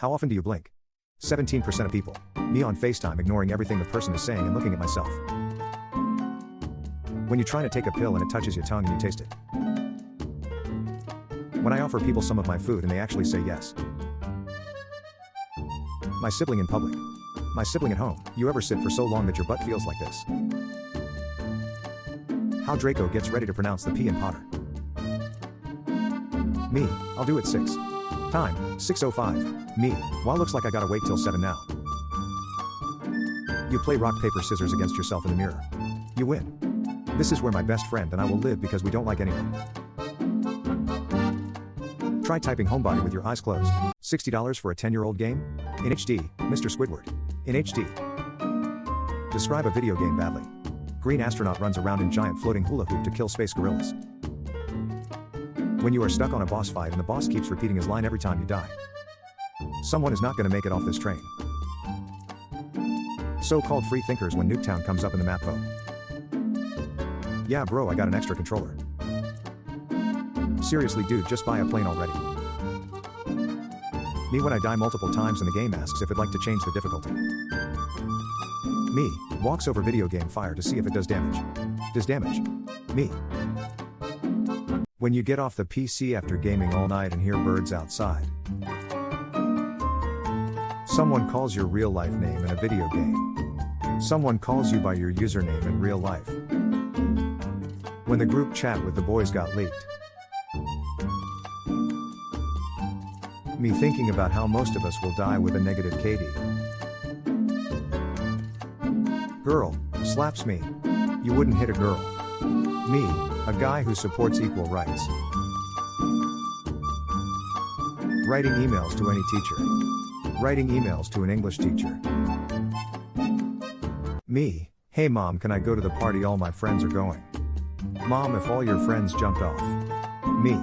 How often do you blink? 17% of people. Me on FaceTime ignoring everything the person is saying and looking at myself. When you try to take a pill and it touches your tongue and you taste it. When I offer people some of my food and they actually say yes. My sibling in public. My sibling at home. You ever sit for so long that your butt feels like this? How Draco gets ready to pronounce the P in Potter. Me, I'll do it 6. Time, 6:05. Me, well looks like I gotta wait till 7 now. You play rock paper scissors against yourself in the mirror. You win. This is where my best friend and I will live because we don't like anyone. Try typing homebody with your eyes closed. $60 for a 10-year-old game? In HD, Mr. Squidward. In HD. Describe a video game badly. Green astronaut runs around in giant floating hula hoop to kill space gorillas. When you are stuck on a boss fight and the boss keeps repeating his line every time you die. Someone is not gonna make it off this train. So-called free thinkers when Nuketown comes up in the map vote. Yeah bro, I got an extra controller. Seriously dude, just buy a plane already. Me when I die multiple times and the game asks if it'd like to change the difficulty. Me, walks over video game fire to see if it does damage. Does damage. Me. When you get off the PC after gaming all night and hear birds outside. Someone calls your real life name in a video game. Someone calls you by your username in real life. When the group chat with the boys got leaked. Me thinking about how most of us will die with a negative KD. Girl, slaps me. You wouldn't hit a girl. Me, a guy who supports equal rights. Writing emails to any teacher. Writing emails to an English teacher. Me, hey mom, can I go to the party all my friends are going? Mom, if all your friends jumped off. Me.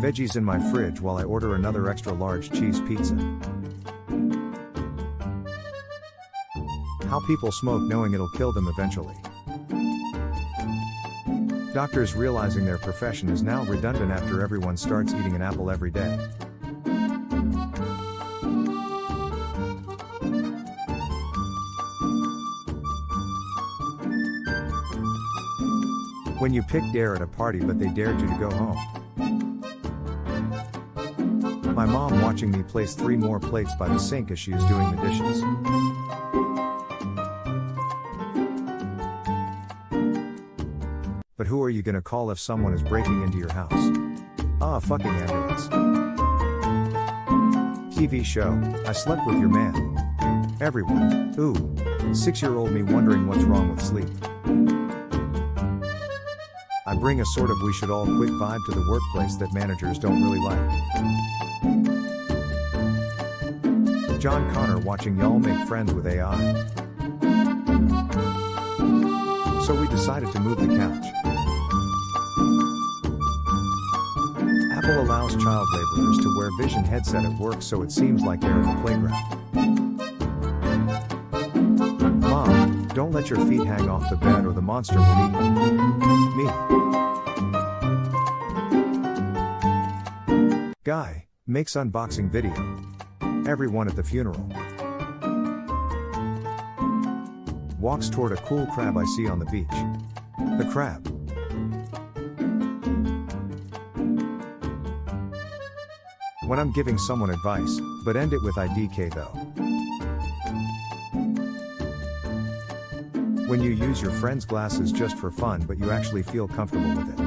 Veggies in my fridge while I order another extra large cheese pizza. How people smoke knowing it'll kill them eventually. Doctors realizing their profession is now redundant after everyone starts eating an apple every day. When you pick dare at a party but they dared you to go home. My mom watching me place 3 more plates by the sink as she is doing the dishes. But who are you gonna call if someone is breaking into your house? Ah, fucking ambulance. TV show, I slept with your man. Everyone, ooh. 6-year-old me wondering what's wrong with sleep. I bring a sort of we should all quit vibe to the workplace that managers don't really like. John Connor watching y'all make friends with AI. So we decided to move the couch. Apple allows child laborers to wear vision headset at work so it seems like they're in the playground. Mom, don't let your feet hang off the bed or the monster will eat you. Me. Guy, makes unboxing video. Everyone at the funeral. Walks toward a cool crab I see on the beach. The crab. When I'm giving someone advice, but end it with IDK though. When you use your friend's glasses just for fun but you actually feel comfortable with it.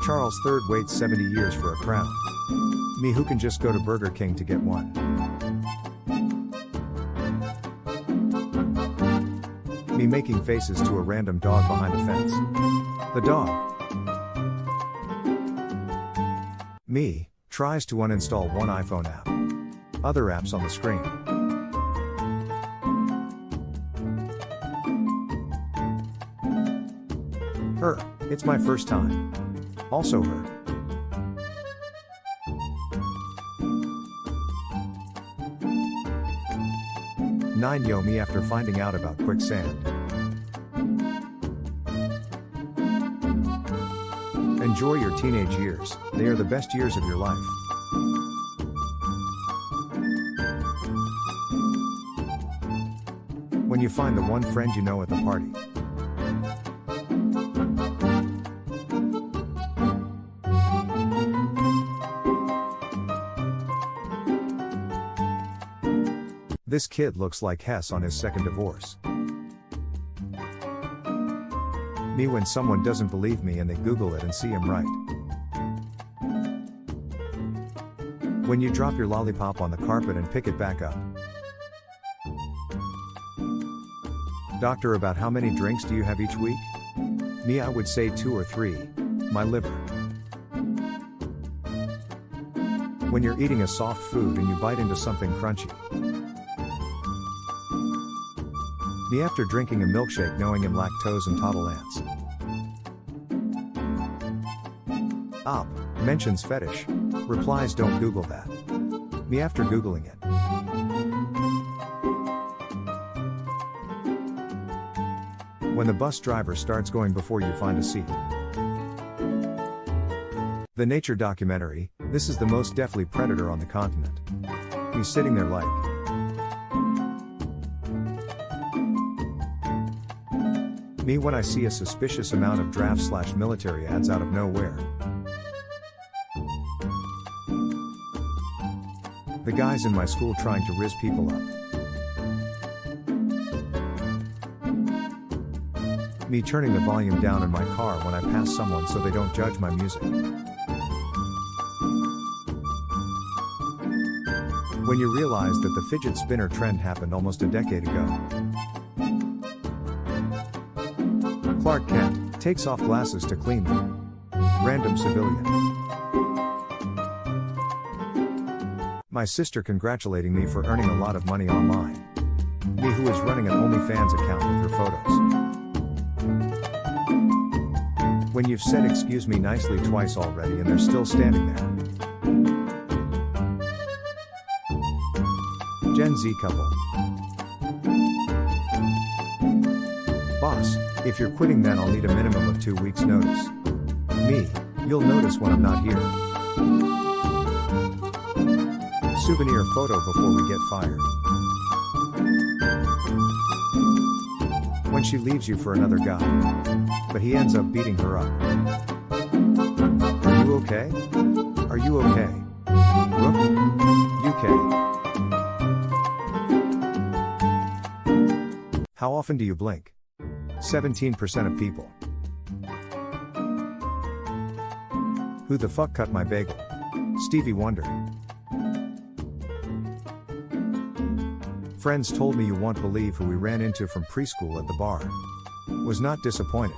Charles III waits 70 years for a crown. Me who can just go to Burger King to get one. Me making faces to a random dog behind a fence. The dog. Me, tries to uninstall one iPhone app. Other apps on the screen. Her, it's my first time. Also her. Nine yo me after finding out about quicksand. Enjoy your teenage years, they are the best years of your life. When you find the one friend you know at the party. This kid looks like Hess on his second divorce. Me when someone doesn't believe me and they Google it and see I'm right. When you drop your lollipop on the carpet and pick it back up. Doctor, about how many drinks do you have each week? Me, I would say 2 or 3. My liver. When you're eating a soft food and you bite into something crunchy. Me, after drinking a milkshake knowing I'm lactose intolerant. Op mentions fetish. Replies, don't Google that. Me, after Googling it. When the bus driver starts going before you find a seat. The nature documentary, this is the most deathly predator on the continent. He's sitting there like. Me when I see a suspicious amount of draft/military ads out of nowhere. The guys in my school trying to rizz people up. Me turning the volume down in my car when I pass someone so they don't judge my music. When you realize that the fidget spinner trend happened almost a decade ago. Clark Kent takes off glasses to clean them. Random civilian. My sister congratulating me for earning a lot of money online. Me who is running an OnlyFans account with her photos. When you've said excuse me nicely twice already and they're still standing there. Gen Z couple. Boss, if you're quitting then I'll need a minimum of 2 weeks notice. Me, you'll notice when I'm not here. Souvenir photo before we get fired. When she leaves you for another guy. But he ends up beating her up. Are you okay? Are you okay? Rook? UK. How often do you blink? 17% of people. Who the fuck cut my bagel? Stevie Wonder. Friends told me you won't believe who we ran into from preschool at the bar. Was not disappointed.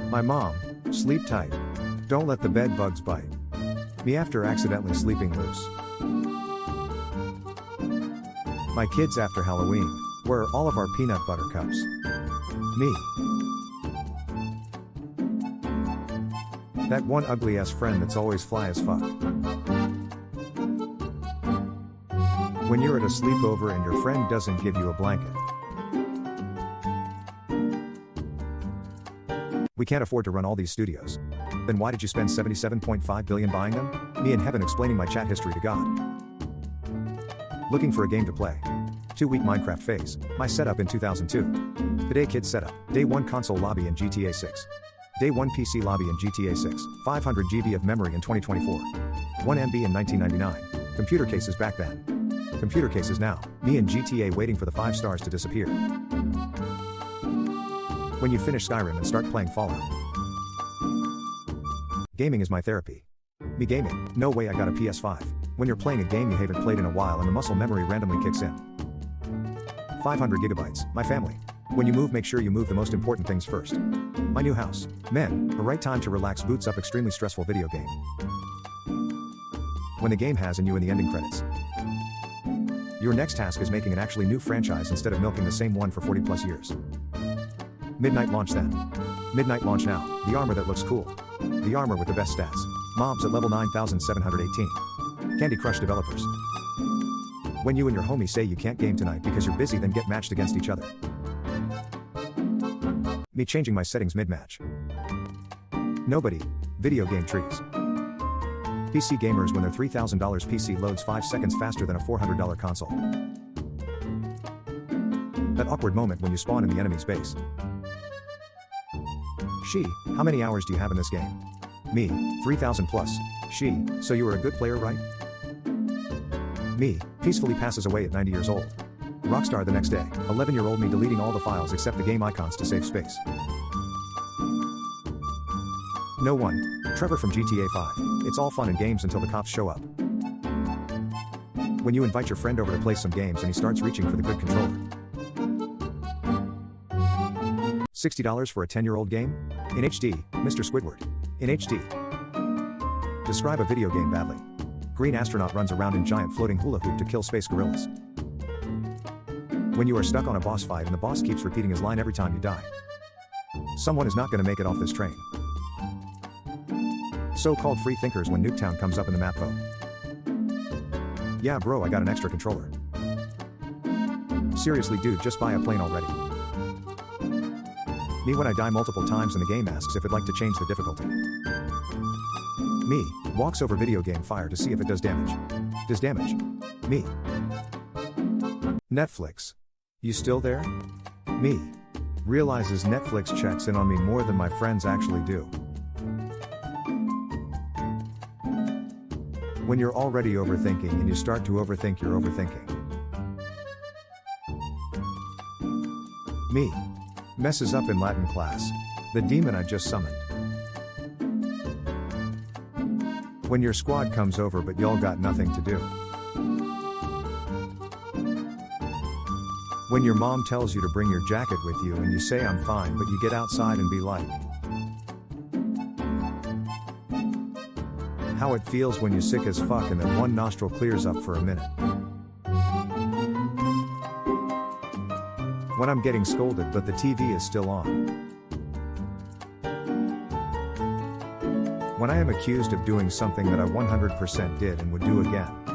My mom, sleep tight. Don't let the bed bugs bite. Me after accidentally sleeping loose. My kids after Halloween. Where are all of our peanut butter cups? Me. That one ugly ass friend that's always fly as fuck. When you're at a sleepover and your friend doesn't give you a blanket. We can't afford to run all these studios. Then why did you spend $77.5 billion buying them? Me in heaven explaining my chat history to God. Looking for a game to play. 2-week Minecraft phase. My setup in 2002. Today kids setup. Day 1 console lobby in GTA 6. Day 1 PC lobby in GTA 6. 500 GB of memory in 2024. 1 MB in 1999. Computer cases back then. Computer cases now. Me in GTA waiting for the 5 stars to disappear. When you finish Skyrim and start playing Fallout. Gaming is my therapy. Me gaming. No way I got a PS5. When you're playing a game you haven't played in a while and the muscle memory randomly kicks in. 500 gigabytes. My family. When you move make sure you move the most important things first. My new house. Men, the right time to relax boots up extremely stressful video game. When the game has and you in the ending credits. Your next task is making an actually new franchise instead of milking the same one for 40 plus years. Midnight launch then. Midnight launch now. The armor that looks cool. The armor with the best stats. Mobs at level 9718. Candy Crush developers. When you and your homie say you can't game tonight because you're busy then get matched against each other. Me changing my settings mid-match. Nobody. Video game trees. PC gamers when their $3,000 PC loads 5 seconds faster than a $400 console. That awkward moment when you spawn in the enemy's base. She, how many hours do you have in this game? Me, 3,000 plus. She, so you were a good player, right? Me, peacefully passes away at 90 years old. Rockstar the next day, 11-year-old me deleting all the files except the game icons to save space. No one. Trevor from GTA 5. It's all fun and games until the cops show up. When you invite your friend over to play some games and he starts reaching for the good controller. $60 for a 10-year-old game? In HD, Mr. Squidward. In HD. Describe a video game badly. Green astronaut runs around in giant floating hula hoop to kill space gorillas. When you are stuck on a boss fight and the boss keeps repeating his line every time you die. Someone is not gonna make it off this train. So-called free thinkers when Nuketown comes up in the map vote. Yeah bro, I got an extra controller. Seriously dude, just buy a plane already. Me when I die multiple times and the game asks if it'd like to change the difficulty. Me, walks over video game fire to see if it does damage. Does damage. Me. Netflix. You still there? Me. Realizes Netflix checks in on me more than my friends actually do. When you're already overthinking and you start to overthink your overthinking. Me. Messes up in Latin class. The demon I just summoned. When your squad comes over but y'all got nothing to do. When your mom tells you to bring your jacket with you and you say I'm fine but you get outside and be like. How it feels when you sick as fuck and then one nostril clears up for a minute. When I'm getting scolded but the TV is still on. When I am accused of doing something that I 100% did and would do again.